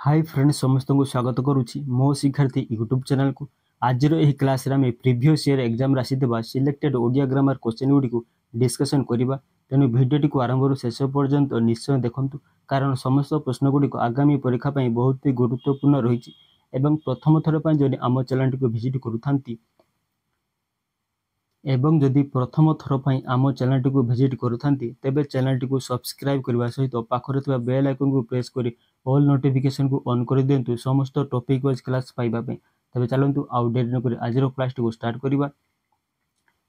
Hi friends समस्त को स्वागत करुच्ची मो शिक्षार्थी यूट्यूब चैनल को आज क्लास रे आम प्रीवियस ईयर एग्जाम आसी selected Odia grammar question Gudi को डिस्कसन करवा तेणु भिडियोटी को आरंभ शेष पर्यंत निश्चय देखूँ कारण समस्त प्रश्न गुड़ी आगामी परीक्षा बहुत ही गुरुत्वपूर्ण रही प्रथम थर पर जब आम चैनल को विजिट करूँ एवं जदि प्रथम थर पर आम चैनल को विजिट करूँ तेबे चैनल को सब्सक्राइब करने सहित पाखरे बेल आइकन को प्रेस कर ऑल नोटिफिकेशन को ऑन कर दिंतु समस्त टॉपिक वाइज क्लास पाइबा तबे चलतु आउ डेरी नक आज क्लास को स्टार्ट करवा।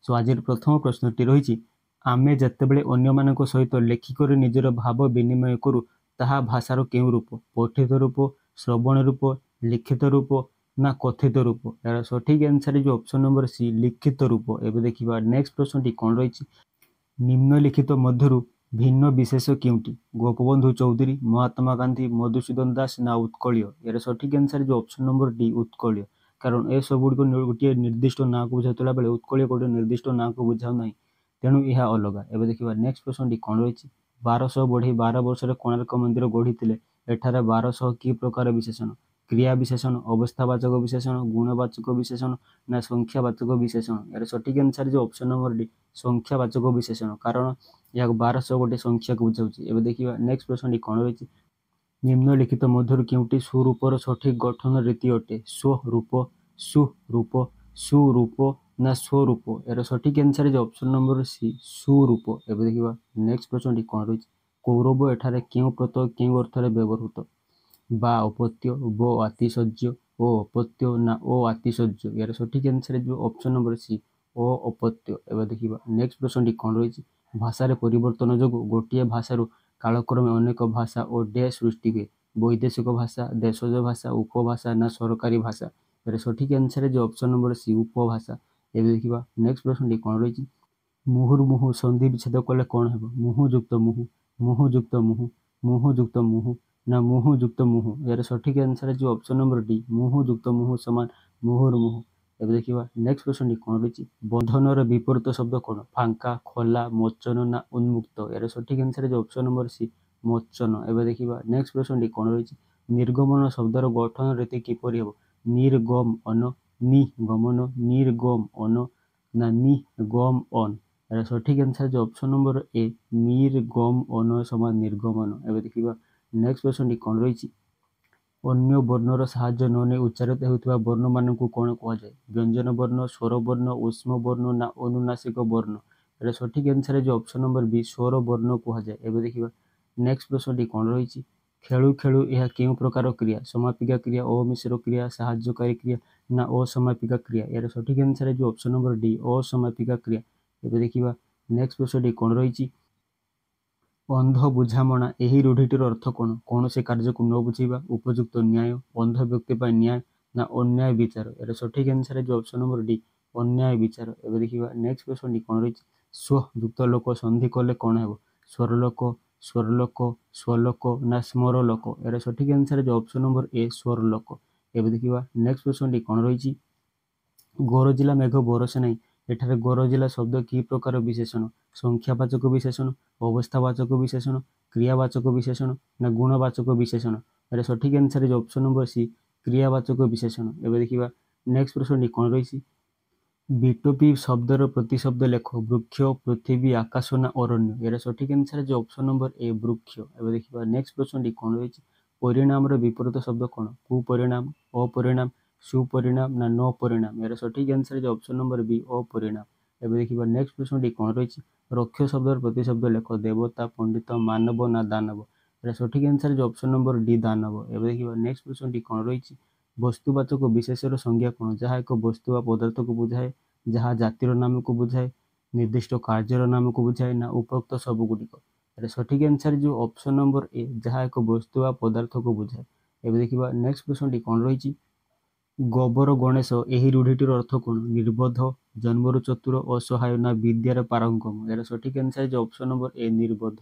सो आज प्रथम प्रश्नटी रही आमे जितेबले अन्य सहित लेखिक निजर भाव विनिमय करूँ ताहा भाषार क्यों रूप पठित रूप श्रवण रूप लिखित रूप ना कथित रूप यार सठिक आंसर जो ऑप्शन नंबर सी लिखित रूप। एवं देखा नेक्स्ट प्रश्नटी कौन रही निम्नलिखित मध्यरु भिन्न विशेष क्योंटी गोपबंधु चौधरी महात्मा गांधी मधुसूदन दास ना उत्कलीय यार सठिक आंसर जो ऑप्शन नंबर डी उत्कलीय कारण ए सब गुड़िक गोटे निर्दिष्ट ना को बुझाला बेले उत्कलीय गोटे निर्दिष्ट ना को बुझाऊ ना तेणु यह अलग। एवं देखा नेक्स्ट प्रश्नटी कौन रही 1200 बढ़ी 12 वर्ष कोणार्क मंदिर गढ़ी एठार 1200 कि प्रकार विशेषण क्रिया विशेषण अवस्थावाचक विशेषण गुणवाचक विशेषण ना संख्यावाचक विशेषण यार सठिक आंसर जो ऑप्शन नंबर डी संख्यावाचक विशेषण कारण यह 1200 गोटे संख्या को बुझाऊँ। एवं देखा नेक्स्ट प्रश्न कौन रही निम्नलिखित मध्यरु केउटी सुरूपर सठिक गठन रीति अटे स्वरूप सुरूप सुरूप ना स्वरूप यार सठिक आंसर जो ऑप्शन नंबर सी सुरूप। एवं देखा नेक्स्ट प्रश्न कौन रही कौरव एठारे क्यों प्रत्यय क्यों अर्थरे व्यवहृत बा अपत्य ब आतिशज्य ओ अपत्य ना ओ आतिशज्य यार सठिक आंसर जो ऑप्शन नंबर सी ओ अपत्य। एवं देखा नेक्स्ट प्रश्न कौन रही भाषार परिवर्तन जो गोटे भाषार कालक्रमे अनेक भाषा और डैश सृष्टि हुए वैदेशिक भाषा देशज भाषा उपभाषा ना सरकारी भाषा यार सठिक आंसर जो ऑप्शन नंबर सी उपभाषा। एवं देखा नेक्स्ट प्रश्न कौन रही मुहुर्मुहु संधि विच्छेद कले कौन है मुहुयुक्त मुहु मुहुयुक्त मुहु मुहुयुक्त मुहु ना मुहुयुक्त मुहु यार सठिक आंसर जो ऑप्शन नंबर डी मुहुयुक्त मुहु समान मुहुर्मुहु। एवं देखा नेक्स्ट प्रश्न कौन रही बंधनर विपरीत शब्द कौन फांका खोला मोचन ना उन्मुक्त यार सठिक आंसर जो ऑप्शन नंबर सी मोचन। एवं देखा नेक्स्ट प्रश्न कौन रही निर्गमन शब्दर गठन रीति किपर हे निर्गम अन निगमन निर्गम अन ना निगम अन यार सठिक आंसर जो ऑप्शन नंबर ए निर्गम अन समान निर्गमन। एवं देखा नेक्स्ट प्रश्न कौन रही अन्य वर्णर साहाय्य न नहीं उच्चारित होता वर्ण मान को कौन कहुए व्यंजन वर्ण स्वर वर्ण ऊष्म वर्ण ना अनुनासिक वर्ण यार सठिक आंसर जो ऑप्शन नंबर बी स्वर वर्ण कहुए। एवं देखा नेक्स्ट प्रश्न कौन रही खेलु खेलु यह क्यों प्रकार क्रिया समापिका क्रिया अमिश्र क्रिया साहाय्यकारी क्रिया ना असमापिका क्रिया यार सठिक आंसर जो ऑप्शन नंबर डी असमापिका क्रिया। एवं देखा नेक्स्ट प्रश्न कौन रही अंध बुझामणा यही रूढ़ीटर अर्थ कौन कौन से कार्य को न बुझेगा उपयुक्त न्याय अंध व्यक्ति पर न्याय ना अन्याय विचार यार सठिक आंसर जो ऑप्शन नंबर डी अन्याय विचार। एवं देखा नेक्स्ट प्रश्न कौन रही स्वयुक्त लोक संधि कले कौन है स्वरलोक स्वरलोक स्वलोक ना स्मरलोक यार सठिक आंसर जो ऑप्शन नंबर ए स्वरलोक। एवं देखा नेक्स्ट प्रश्न कौन रही गरजिला मेघ बरसे नहीं एठारे गरजिला शब्द कि प्रकार विशेषण संख्यावाचक विशेषण अवस्थावाचक विशेषण क्रियावाचक विशेषण ना गुणवाचक विशेषण यार सठिक आंसर जो ऑप्शन नंबर सी क्रियावाचक विशेषण। एवं देखा नेक्स्ट प्रश्न कौन रही विटोपी शब्दर प्रतिशब्द लेख वृक्ष पृथ्वी आकाश ना अरण्य यार सठिक आंसर जो ऑप्शन नंबर ए वृक्ष। एवं देखा नेक्स्ट प्रश्न कौन रही परिणाम विपरीत शब्द कौन कुपरिणाम अपरिणाम सुपरिणाम ना न परिणाम यार सठिक आंसर जो ऑप्शन नंबर बी अपरिणाम। एवं देखा नेक्स्ट प्रश्न कौन रही रक्ष शब्दर प्रतिशब्द लेख देवता पंडित मानव ना दानव यार सठिक आंसर जो ऑप्शन नंबर डी दानव। एवं देखा नेक्स्ट प्रश्न कौन रही वस्तुवाचक विशेषर संज्ञा कौन जहाँ एक वस्तु व पदार्थ को बुझाए जहाँ जातिर नाम को बुझाए निर्दिष्ट कार्यर नाम को बुझाए ना उपरोक्त सबुगुड़िक यार सठिक आंसर जो ऑप्शन नंबर ए जहाँ एक वस्तु व पदार्थ को बुझाए। एवं देखा नेक्स्ट प्रश्न कौन रही गोबर गणेश यही रूढ़ीटर अर्थ कौन निर्बोध जन्मरु चतुर असहाय ना विद्यार पारंगम यार सठिक आंसर जो ऑप्शन नंबर ए निर्बोध।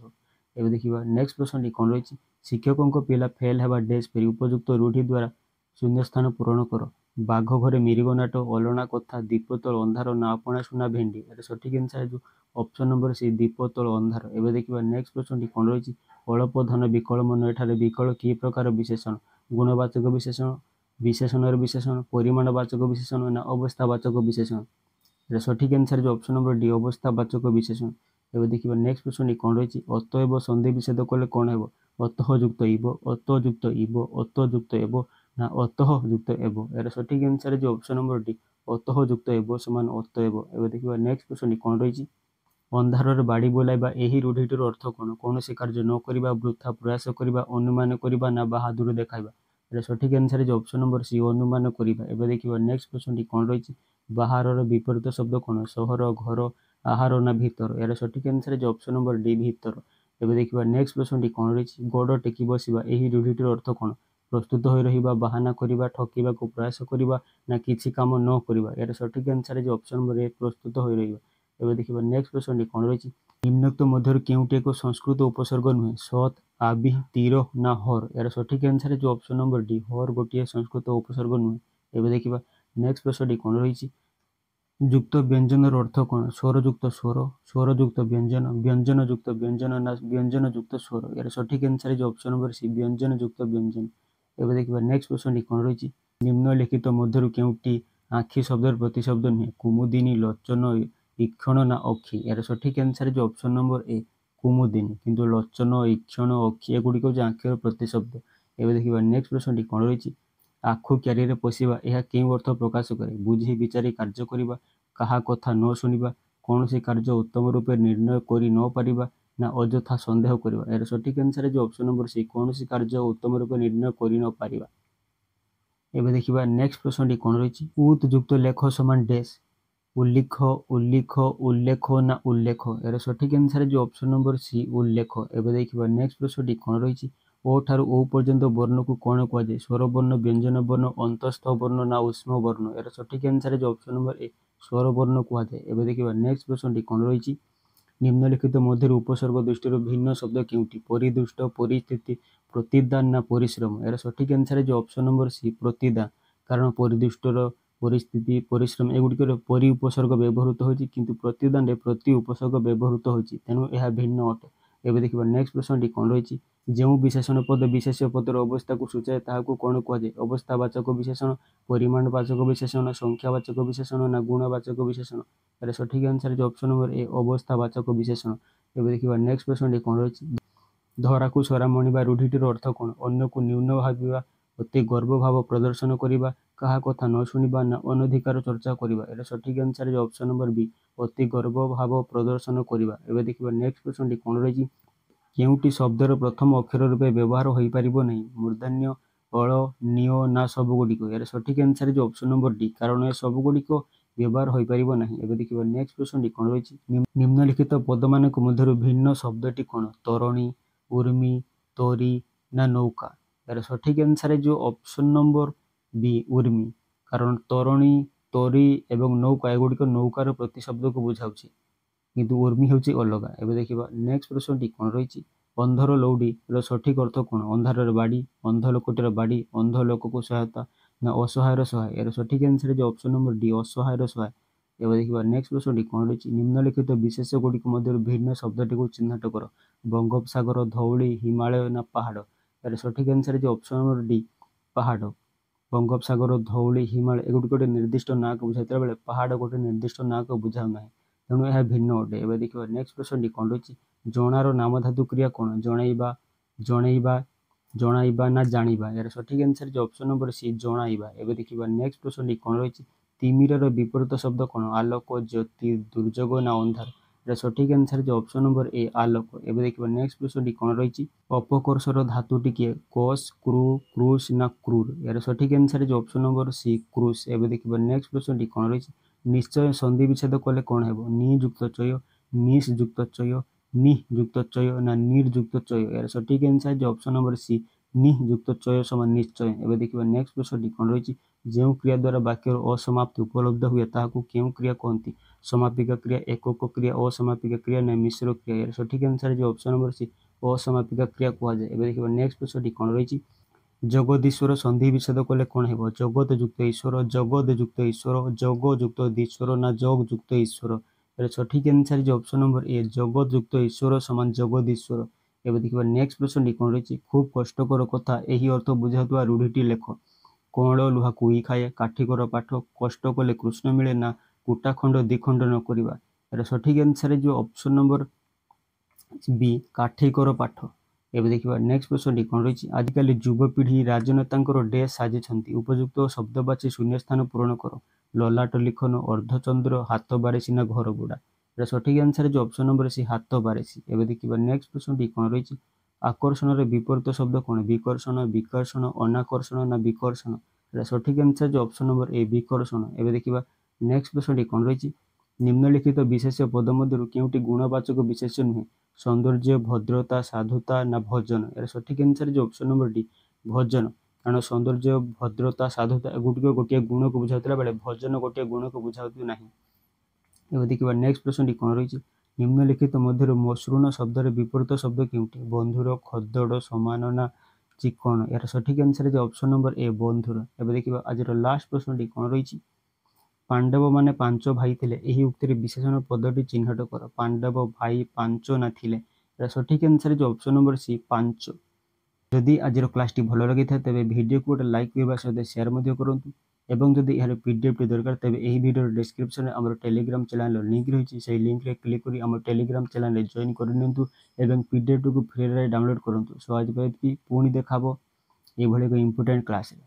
एवं देखा नेक्स्ट प्रश्न कौन रही शिक्षकों पिला फेल हेबा डैश फेरी उपयुक्त रूढ़ी द्वारा शून्य स्थान पूरण कर बाघ घरे मिरिग नाट अलणा कथा दीपतल अंधार ना अपना सुना भेंडी यार सठिक आंसर जो ऑप्शन नंबर सी दीपतल अंधार। एवं देखा नेक्स्ट प्रश्न कौन रही अल्प धन विकल मन एठारे विकल कि प्रकार विशेषण ଗୁଣବାଚକ ବିଶେଷଣ, ବିଶେଷଣର ବିଶେଷଣ, ପରିମାଣବାଚକ ବିଶେଷଣ ନା ଅବସ୍ଥାବାଚକ ବିଶେଷଣ? ଏଇଟା ସଠିକ୍ ଆନ୍ସର୍ ଯେ ଅପସନ୍ ନମ୍ବର ଡି ଅବସ୍ଥାବାଚକ ବିଶେଷଣ। ଏବେ ଦେଖିବା ନେକ୍ସଟ ପ୍ରଶ୍ନଟି କ'ଣ ରହିଛି, ଅତଏବ ସନ୍ଧି ବିଚ୍ଛେଦ କଲେ କ'ଣ ହେବ? ଅତଃ ଯୁକ୍ତ ଇବ, ଅତ ଯୁକ୍ତ ଇବ, ଅତ ଯୁକ୍ତ ଏବ ନା ଅତଃ ଯୁକ୍ତ ଏବ? ଏହାର ସଠିକ୍ ଆନ୍ସର୍ ଯେ ଅପସନ୍ ନମ୍ବର ଡି ଅତଃ ଯୁକ୍ତ ଏବ ସମାନ ଅତଏବ। ଏବେ ଦେଖିବା ନେକ୍ସଟ ପ୍ରଶ୍ନଟି କ'ଣ ରହିଛି, ଅନ୍ଧାରରେ ବାଡ଼ି ବୋଲାଇବା ଏହି ରୂଢ଼ିଟିର ଅର୍ଥ କ'ଣ? କୌଣସି କାର୍ଯ୍ୟ ନ କରିବା, ବୃଥା ପ୍ରୟାସ କରିବା, ଅନୁମାନ କରିବା ନା ବାହାଦୁର ଦେଖାଇବା? ଏହାର ସଠିକ୍ ଆନ୍ସର୍ ଯେ ଅପସନ୍ ନମ୍ବର ସି ଅନୁମାନ କରିବା। ଏବେ ଦେଖିବା ନେକ୍ସଟ ପ୍ରଶ୍ନଟି କ'ଣ ରହିଛି, ବାହାରର ବିପରୀତ ଶବ୍ଦ କ'ଣ? ସହର, ଘର, ଆହାର ନା ଭିତର? ଏହାର ସଠିକ୍ ଆନ୍ସର୍ ଯେ ଅପସନ୍ ନମ୍ବର ଡି ଭିତର। ଏବେ ଦେଖିବା ନେକ୍ସଟ ପ୍ରଶ୍ନଟି କ'ଣ ରହିଛି, ଗୋଡ଼ ଟେକି ବସିବା ଏହି ରୂଢ଼ିଟିର ଅର୍ଥ କ'ଣ? ପ୍ରସ୍ତୁତ ହୋଇ ରହିବା, ବାହାନା କରିବା, ଠକିବାକୁ ପ୍ରୟାସ କରିବା ନା କିଛି କାମ ନ କରିବା? ଏହାର ସଠିକ୍ ଆନ୍ସର୍ ଯେ ଅପସନ୍ ନମ୍ବର ଏ ପ୍ରସ୍ତୁତ ହୋଇ ରହିବା। ଏବେ ଦେଖିବା ନେକ୍ସଟ ପ୍ରଶ୍ନଟି କ'ଣ ରହିଛି, ନିମ୍ନୋକ୍ତ ମଧ୍ୟରୁ କେଉଁଟି ଏକ ସଂସ୍କୃତ ଉପସର୍ଗ ନୁହେଁ? ସତ୍, ଆବି, ତୀର ନା ହର? ଏହାର ସଠିକ୍ ଆନ୍ସର୍ ଯେ ଅପସନ୍ ନମ୍ବର ଡି ହର ଗୋଟିଏ ସଂସ୍କୃତ ଉପସର୍ଗ ନୁହେଁ। ଏବେ ଦେଖିବା ନେକ୍ସଟ ପ୍ରଶ୍ନଟି କ'ଣ ରହିଛି, ଯୁକ୍ତ ବ୍ୟଞ୍ଜନର ଅର୍ଥ କ'ଣ? ସ୍ୱରଯୁକ୍ତ ସ୍ୱର, ସ୍ୱରଯୁକ୍ତ ବ୍ୟଞ୍ଜନ, ବ୍ୟଞ୍ଜନ ଯୁକ୍ତ ବ୍ୟଞ୍ଜନ ନା ବ୍ୟଞ୍ଜନ ଯୁକ୍ତ ସ୍ୱର? ଏହାର ସଠିକ୍ ଆନ୍ସର୍ ଯେ ଅପସନ୍ ନମ୍ବର ସି ବ୍ୟଞ୍ଜନ ଯୁକ୍ତ ବ୍ୟଞ୍ଜନ। ଏବେ ଦେଖିବା ନେକ୍ସଟ ପ୍ରଶ୍ନଟି କ'ଣ ରହିଛି, ନିମ୍ନଲିଖିତ ମଧ୍ୟରୁ କେଉଁଟି ଆଖି ଶବ୍ଦର ପ୍ରତିଶବ୍ଦ ନୁହେଁ? କୁମୁଦିନୀ, ଲୋଚନ, ଇକ୍ଷଣ ନା ଅକ୍ଷି? ଏହାର ସଠିକ୍ ଆନ୍ସର୍ ଯେ ଅପସନ୍ ନମ୍ବର ଏ କୁମୁଦିନୀ, କିନ୍ତୁ ଲୋଚନ, ଇକ୍ଷଣ, ଅକ୍ଷି ଏଗୁଡ଼ିକ ହେଉଛି ଆଖିର ପ୍ରତିଶବ୍ଦ। ଏବେ ଦେଖିବା ନେକ୍ସଟ ପ୍ରଶ୍ନଟି କ'ଣ ରହିଛି, ଆଖୁ କ୍ୟାରିରେ ପଶିବା ଏହା କେଉଁ ଅର୍ଥ ପ୍ରକାଶ କରେ? ବୁଝି ବିଚାରି କାର୍ଯ୍ୟ କରିବା, କାହା କଥା ନ ଶୁଣିବା, କୌଣସି କାର୍ଯ୍ୟ ଉତ୍ତମ ରୂପେ ନିର୍ଣ୍ଣୟ କରି ନ ପାରିବା ନା ଅଯଥା ସନ୍ଦେହ କରିବା? ଏହାର ସଠିକ୍ ଆନ୍ସର୍ ଯେ ଅପସନ୍ ନମ୍ବର ସି କୌଣସି କାର୍ଯ୍ୟ ଉତ୍ତମ ରୂପେ ନିର୍ଣ୍ଣୟ କରି ନ ପାରିବା। ଏବେ ଦେଖିବା ନେକ୍ସଟ ପ୍ରଶ୍ନଟି କ'ଣ ରହିଛି, ଉତ୍ ଯୁକ୍ତ ଲେଖ ସମାନ ଡ୍ୟାସ୍? ଉଲ୍ଲିଖ, ଉଲ୍ଲିଖ, ଉଲ୍ଲେଖ ନା ଉଲ୍ଲେଖ? ଏହାର ସଠିକ୍ ଆନ୍ସର୍ ଯେ ଅପସନ୍ ନମ୍ବର ସି ଉଲ୍ଲେଖ। ଏବେ ଦେଖିବା ନେକ୍ସଟ ପ୍ରଶ୍ନଟି କ'ଣ ରହିଛି, ଓ ଠାରୁ ଓ ପର୍ଯ୍ୟନ୍ତ ବର୍ଣ୍ଣକୁ କ'ଣ କୁହାଯାଏ? ସ୍ୱରବର୍ଣ୍ଣ, ବ୍ୟଞ୍ଜନ ବର୍ଣ୍ଣ, ଅନ୍ତଃସ୍ଥ ବର୍ଣ୍ଣ ନା ଉଷ୍ମ ବର୍ଣ୍ଣ? ଏହାର ସଠିକ୍ ଆନ୍ସର୍ ଯେ ଅପସନ୍ ନମ୍ବର ଏ ସ୍ୱରବର୍ଣ୍ଣ କୁହାଯାଏ। ଏବେ ଦେଖିବା ନେକ୍ସଟ ପ୍ରଶ୍ନଟି କ'ଣ ରହିଛି, ନିମ୍ନଲିଖିତ ମଧ୍ୟରୁ ଉପସର୍ଗ ଦୃଷ୍ଟିରୁ ଭିନ୍ନ ଶବ୍ଦ କେଉଁଟି? ପରିଦୃଷ୍ଟ, ପରିସ୍ଥିତି, ପ୍ରତିଦାନ ନା ପରିଶ୍ରମ? ଏହାର ସଠିକ୍ ଆନ୍ସର୍ ଯେ ଅପସନ୍ ନମ୍ବର ସି ପ୍ରତିଦାନ। କାରଣ ପରିଦୃଷ୍ଟର, ପରିସ୍ଥିତି, ପରିଶ୍ରମ ଏଗୁଡ଼ିକରେ ପରି ଉପସର୍ଗ ବ୍ୟବହୃତ ହୋଇଛି, କିନ୍ତୁ ପ୍ରତିଦାନରେ ପ୍ରତି ଉପସର୍ଗ ବ୍ୟବହୃତ ହୋଇଛି, ତେଣୁ ଏହା ଭିନ୍ନ ଅଟେ। ଏବେ ଦେଖିବା ନେକ୍ସଟ ପ୍ରଶ୍ନଟି କ'ଣ ରହିଛି, ଯେଉଁ ବିଶେଷଣ ପଦ ବିଶେଷ୍ୟ ପଦର ଅବସ୍ଥାକୁ ସୂଚାଏ ତାହାକୁ କ'ଣ କୁହାଯାଏ? ଅବସ୍ଥାବାଚକ ବିଶେଷଣ, ପରିମାଣବାଚକ ବିଶେଷଣ, ସଂଖ୍ୟାବାଚକ ବିଶେଷଣ ନା ଗୁଣବାଚକ ବିଶେଷଣ? ଏହାର ସଠିକ୍ ଆନ୍ସର୍ ଯେ ଅପସନ୍ ନମ୍ବର ଏ ଅବସ୍ଥାବାଚକ ବିଶେଷଣ। ଏବେ ଦେଖିବା ନେକ୍ସଟ ପ୍ରଶ୍ନଟି କ'ଣ ରହିଛି, ଧରାକୁ ସରା ମଣିବା ରୂଢ଼ିଟିର ଅର୍ଥ କ'ଣ? ଅନ୍ୟକୁ ନ୍ୟୁନ ଭାବିବା, ଅତି ଗର୍ବ ଭାବ ପ୍ରଦର୍ଶନ କରିବା, କାହା କଥା ନ ଶୁଣିବା ନା ଅନଧିକାର ଚର୍ଚ୍ଚା କରିବା? ଏହାର ସଠିକ୍ ଆନ୍ସର୍ ଯେ ଅପସନ୍ ନମ୍ବର ବି ଅତି ଗର୍ବ ଭାବ ପ୍ରଦର୍ଶନ କରିବା। ଏବେ ଦେଖିବା ନେକ୍ସଟ ପ୍ରଶ୍ନଟି କ'ଣ ରହିଛି, କେଉଁଟି ଶବ୍ଦର ପ୍ରଥମ ଅକ୍ଷର ରୂପେ ବ୍ୟବହାର ହୋଇପାରିବ ନାହିଁ? ମୂର୍ଦ୍ଧନ୍ୟ, ଅଳ, ନିୟ ନା ସବୁଗୁଡ଼ିକ? ଏହାର ସଠିକ୍ ଆନ୍ସର୍ ଯେ ଅପସନ୍ ନମ୍ବର ଡି, କାରଣ ଏ ସବୁଗୁଡ଼ିକ ବ୍ୟବହାର ହୋଇପାରିବ ନାହିଁ। ଏବେ ଦେଖିବା ନେକ୍ସଟ ପ୍ରଶ୍ନଟି କ'ଣ ରହିଛି, ନିମ୍ନଲିଖିତ ପଦମାନଙ୍କ ମଧ୍ୟରୁ ଭିନ୍ନ ଶବ୍ଦଟି କ'ଣ? ତରଣୀ, ଉର୍ମି, ତରୀ ନା ନୌକା? ଏହାର ସଠିକ୍ ଆନ୍ସର୍ ଯେ ଅପସନ୍ ନମ୍ବର ବି ଉର୍ମି, କାରଣ ତରଣୀ, ତରୀ ଏବଂ ନୌକା ଏଗୁଡ଼ିକ ନୌକାର ପ୍ରତିଶବ୍ଦକୁ ବୁଝାଉଛି, କିନ୍ତୁ ଉର୍ମି ହେଉଛି ଅଲଗା। ଏବେ ଦେଖିବା ନେକ୍ସଟ ପ୍ରଶ୍ନଟି କ'ଣ ରହିଛି, ଅନ୍ଧର ଲଉଡ଼ିର ସଠିକ୍ ଅର୍ଥ କ'ଣ? ଅନ୍ଧାରର ବାଡ଼ି, ଅନ୍ଧ ଲୋକଟିର ବାଡ଼ି, ଅନ୍ଧ ଲୋକକୁ ସହାୟତା ନା ଅସହାୟର ସହାୟ? ଏହାର ସଠିକ୍ ଆନ୍ସର୍ ଯେ ଅପସନ୍ ନମ୍ବର ଡି ଅସହାୟର ସହାୟ। ଏବେ ଦେଖିବା ନେକ୍ସଟ ପ୍ରଶ୍ନଟି କ'ଣ ରହିଛି, ନିମ୍ନଲିଖିତ ବିଶେଷ ଗୁଡ଼ିକ ମଧ୍ୟରୁ ଭିନ୍ନ ଶବ୍ଦଟିକୁ ଚିହ୍ନଟ କର। ବଙ୍ଗୋପସାଗର, ଧଉଳି, ହିମାଳୟ ନା ପାହାଡ଼? ଏହାର ସଠିକ୍ ଆନ୍ସର୍ ଯେ ଅପସନ୍ ନମ୍ବର ଡି ପାହାଡ଼। ବଙ୍ଗୋପସାଗର, ଧଉଳି, ହିମାଳୟ ଏଗୁଡ଼ିକ ଗୋଟେ ନିର୍ଦ୍ଦିଷ୍ଟ ନାଁକୁ ବୁଝାଉଥିବା ବେଳେ ପାହାଡ଼ ଗୋଟେ ନିର୍ଦ୍ଦିଷ୍ଟ ନାଁକୁ ବୁଝାଉ ନାହିଁ, ତେଣୁ ଏହା ଭିନ୍ନ ଅଟେ। ଏବେ ଦେଖିବା ନେକ୍ସଟ ପ୍ରଶ୍ନଟି କ'ଣ ରହିଛି, ଜଣାର ନାମଧାତୁ କ୍ରିୟା କ'ଣ? ଜଣେଇବା, ଜଣେଇବା, ଜଣାଇବା ନା ଜାଣିବା? ଏହାର ସଠିକ୍ ଆନ୍ସର୍ ଯେ ଅପସନ୍ ନମ୍ବର ସି ଜଣାଇବା। ଏବେ ଦେଖିବା ନେକ୍ସଟ ପ୍ରଶ୍ନଟି କ'ଣ ରହିଛି, ତିମିରର ବିପରୀତ ଶବ୍ଦ କ'ଣ? ଆଲୋକ, ଜ୍ୟୋତି, ଦୁର୍ଯୋଗ ନା ଅନ୍ଧାର? ଏହାର ସଠିକ୍ ଆନ୍ସର୍ ଯେ ଅପସନ୍ ନମ୍ବର ଏ ଆଲୋକ। ଏବେ ଦେଖିବା ନେକ୍ସଟ ପ୍ରଶ୍ନଟି କ'ଣ ରହିଛି, ଅପକର୍ଷର ଧାତୁଟି କିଏ? କୋଷ, କ୍ରୁ, କ୍ରୁଶ ନା କ୍ରୁର? ଏହାର ସଠିକ୍ ଆନ୍ସର୍ ଯେ ଅପସନ୍ ନମ୍ବର ସି କ୍ରୁଶ। ଏବେ ଦେଖିବା ନେକ୍ସଟ ପ୍ରଶ୍ନଟି କ'ଣ ରହିଛି, ନିଶ୍ଚୟ ସନ୍ଧି ବିଚ୍ଛେଦ କଲେ କ'ଣ ହେବ? ନି ଯୁକ୍ତ ଚୟ, ନିଶ ଯୁକ୍ତ ଚୟ, ନିଃ ଯୁକ୍ତ ଚୟ ନା ନିର୍ ଯୁକ୍ତ ଚୟ? ଏହାର ସଠିକ୍ ଆନ୍ସର୍ ଯେ ଅପସନ୍ ନମ୍ବର ସି ନିଃ ଯୁକ୍ତ ଚୟ ସମାନ ନିଶ୍ଚୟ। ଏବେ ଦେଖିବା ନେକ୍ସଟ ପ୍ରଶ୍ନଟି କ'ଣ ରହିଛି, ଯେଉଁ କ୍ରିୟା ଦ୍ୱାରା ବାକ୍ୟର ଅସମାପ୍ତି ଉପଲବ୍ଧ ହୁଏ ତାହାକୁ କେଉଁ କ୍ରିୟା କହନ୍ତି? ସମାପିକା କ୍ରିୟା, ଏକକ କ୍ରିୟା, ଅସମାପିକା କ୍ରିୟା ନା ମିଶ୍ର କ୍ରିୟା? ଏହାର ସଠିକ୍ ଆନ୍ସର୍ ଯେ ଅପସନ୍ ନମ୍ବର ସି ଅସମାପିକା କ୍ରିୟା କୁହାଯାଏ। ଏବେ ଦେଖିବା ନେକ୍ସଟ ପ୍ରଶ୍ନଟି କ'ଣ ରହିଛି, ଜଗଦୀଶ୍ୱର ସନ୍ଧି ବିଚ୍ଛେଦ କଲେ କ'ଣ ହେବ? ଜଗତ ଯୁକ୍ତ ଈଶ୍ୱର, ଜଗତ ଯୁକ୍ତ ଈଶ୍ୱର, ଜଗ ଯୁକ୍ତ ଧୀଶ୍ୱର ନା ଜଗ ଯୁକ୍ତ ଈଶ୍ୱର? ଏହାର ସଠିକ୍ ଆନ୍ସର୍ ଯେ ଅପସନ୍ ନମ୍ବର ଏ ଜଗତ ଯୁକ୍ତ ଈଶ୍ୱର ସମାନ ଜଗଦୀଶ୍ୱର। ଏବେ ଦେଖିବା ନେକ୍ସଟ ପ୍ରଶ୍ନଟି କ'ଣ ରହିଛି, ଖୁବ୍ କଷ୍ଟକର କଥା ଏହି ଅର୍ଥ ବୁଝାଉଥିବା ରୂଢ଼ିଟି ଲେଖ। କଅଁଳ ଲୁହା କୁଇ ଖାଏ, କାଠିକର ପାଠ କଷ୍ଟ କଲେ କୃଷ୍ଣ ମିଳେ ନା, କୁଟା ଖଣ୍ଡ ଦ୍ୱିଖଣ୍ଡ ନ କରିବା। ଏହାର ସଠିକ୍ ଆନ୍ସର ହେଇଯିବ ଅପସନ୍ ନମ୍ବର ବି, କାଠିକର ପାଠ। ଏବେ ଦେଖିବା ନେକ୍ସଟ ପ୍ରଶ୍ନଟି କ'ଣ ରହିଛି, ଆଜିକାଲି ଯୁବପିଢ଼ି ରାଜନେତାଙ୍କର ଡ୍ୟାସ୍ ସାଜିଛନ୍ତି, ଉପଯୁକ୍ତ ଶବ୍ଦ ବାଛି ଶୂନ୍ୟସ୍ଥାନ ପୂରଣ କର। ଲଲାଟ ଲିଖନ, ଅର୍ଦ୍ଧଚନ୍ଦ୍ର, ହାତ ବାରେସି ନା ଘର ବୁଡ଼ା। ଏହାର ସଠିକ୍ ଆନ୍ସର ହେଇଯିବ ଅପସନ୍ ନମ୍ବର ସି, ହାତ ବାରେସି। ଏବେ ଦେଖିବା ନେକ୍ସଟ ପ୍ରଶ୍ନଟି କ'ଣ ରହିଛି, ଆକର୍ଷଣର ବିପରୀତ ଶବ୍ଦ କ'ଣ, ବିକର୍ଷଣ, ବିକର୍ଷଣ, ଅନାକର୍ଷଣ ନା ବିକର୍ଷଣ। ଏହାର ସଠିକ୍ ଆନ୍ସର ହେଇଯିବ ଅପସନ୍ ନମ୍ବର ଏ, ବିକର୍ଷଣ। ଏବେ ଦେଖିବା ନେକ୍ସଟ ପ୍ରଶ୍ନଟି କ'ଣ ରହିଛି, ନିମ୍ନଲିଖିତ ବିଶେଷ୍ୟ ପଦ ମଧ୍ୟରୁ କେଉଁଟି ଗୁଣବାଚକ ବିଶେଷ୍ୟ ନୁହେଁ, ସୌନ୍ଦର୍ଯ୍ୟ, ଭଦ୍ରତା, ସାଧୁତା ନା ଭଜନ। ଏହାର ସଠିକ୍ ଆନ୍ସର ହେଇଯିବ ଅପସନ୍ ନମ୍ବର ଡି, ଭଜନ। କାରଣ ସୌନ୍ଦର୍ଯ୍ୟ, ଭଦ୍ରତା, ସାଧୁତା ଏଗୁଡ଼ିକ ଗୋଟିଏ ଗୁଣକୁ ବୁଝାଉଥିଲା ବେଳେ ଭଜନ ଗୋଟିଏ ଗୁଣକୁ ବୁଝାଉଛୁ ନାହିଁ। ଏବେ ଦେଖିବା ନେକ୍ସଟ ପ୍ରଶ୍ନଟି କ'ଣ ରହିଛି, ନିମ୍ନଲିଖିତ ମଧ୍ୟରୁ ମସୃଣ ଶବ୍ଦର ବିପରୀତ ଶବ୍ଦ କେଉଁଟି, ବନ୍ଧୁର, ଖଦଡ଼, ସମାନ ନା ଚିକ୍କଣ। ଏହାର ସଠିକ୍ ଆନ୍ସର ହେଇଯିବ ଅପସନ୍ ନମ୍ବର ଏ, ବନ୍ଧୁର। ଏବେ ଦେଖିବା ଆଜିର ଲାଷ୍ଟ ପ୍ରଶ୍ନଟି କ'ଣ ରହିଛି, ପାଣ୍ଡବମାନେ ପାଞ୍ଚ ଭାଇ ଥିଲେ, ଏହି ଉକ୍ତିରେ ବିଶେଷଣ ପଦଟି ଚିହ୍ନଟ କର। ପାଣ୍ଡବ ଭାଇ ପାଞ୍ଚ ନା ଥିଲେ। ଏହାର ସଠିକ୍ ଆନ୍ସର ହେଇଯିବ ଅପସନ୍ ନମ୍ବର ସି, ପାଞ୍ଚ। ଯଦି ଆଜିର କ୍ଲାସ୍ଟି ଭଲ ଲାଗିଥାଏ ତେବେ ଭିଡ଼ିଓକୁ ଗୋଟେ ଲାଇକ୍ କରିବା ସହିତ ସେୟାର ମଧ୍ୟ କରନ୍ତୁ ଏବଂ ଯଦି ଏହାର ପିଡିଏଫ୍ଟି ଦରକାର ତେବେ ଏହି ଭିଡ଼ିଓର ଡେସ୍କ୍ରିପସନରେ ଆମର ଟେଲିଗ୍ରାମ ଚ୍ୟାନେଲର ଲିଙ୍କ୍ ରହିଛି, ସେହି ଲିଙ୍କ୍ରେ କ୍ଲିକ୍ କରି ଆମ ଟେଲିଗ୍ରାମ ଚ୍ୟାନେଲରେ ଜଏନ୍ କରିନିଅନ୍ତୁ ଏବଂ ପିଡିଏଫ୍ଟିକୁ ଫ୍ରିରେ ଡାଉନଲୋଡ୍ କରନ୍ତୁ। ସୋ ଆଜି ପାଇଁ ଏତିକି, ପୁଣି ଦେଖା ହେବ ଏଇଭଳି ଏକ ଇମ୍ପୋର୍ଟାଣ୍ଟ କ୍ଲାସ୍ରେ।